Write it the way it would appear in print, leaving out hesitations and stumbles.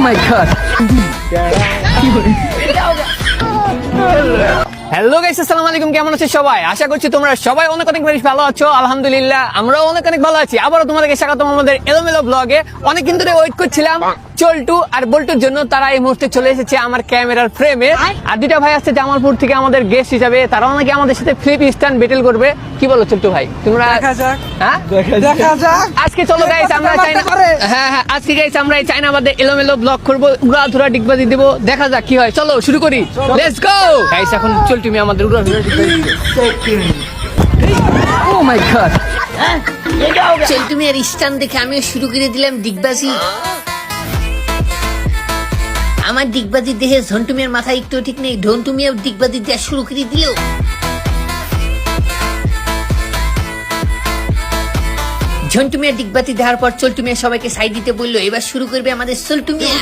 মাই god. Hello guys, আসসালামু আলাইকুম। কেমন আছো সবাই? আশা করছি তোমরা সবাই অনেক অনেক বেশি ভালো আছো। আলহামদুলিল্লাহ আমরাও অনেক অনেক ভালো আছি। আবারও তোমাদেরকে স্বাগতম আমাদের এলোমেলো ব্লগে। অনেকদিন ধরে ওয়েট করছিলাম চল্টু আর বল্টুর জন্য। তারা এই মুহূর্তে চলে এসেছে আমার ক্যামেরার ফ্রেমে। আর দুটা ভাই আসছে জামালপুর থেকে আমাদের গেস্ট হিসাবে। তারাও নাকি আমাদের সাথে ফ্লিপ স্ট্যান্ড ব্যাটেল করবে। কি বলো চল্টু ভাই? তোমরা দেখা যাক। হ্যাঁ দেখা যাক। আজকে চলো গাইস আমরা চাইনা, হ্যাঁ আজকে গাইস আমরা এই চায়নাবাদে এলোমেলো ব্লগ করবো, উড়াধুরা ডিগবাজি দিব। দেখা যাক কি হয়। চলো শুরু করি, লেটস গো গাইস। এখন চল্টু মি আমাদের উড়াধুরা ডিগবাজি। ও মাই গড। চল তুমি আর স্টান দেখে আমিও শুরু করে দিলাম ডিগবাজি। আমার ডিগবাজি দেখে ঝন্টু মিয়ার মাথায় একটু ঠিক নেই। ঝন্টু মিয়া ডিগবাজি দেওয়া শুরু করে দিল। ঝন্টু মিয়া ডিগবাজি দেওয়ার পর চল্টু মিয়া সবাইকে সাইড দিতে বললো। এবার শুরু করবে আমাদের চল্টু মিয়া।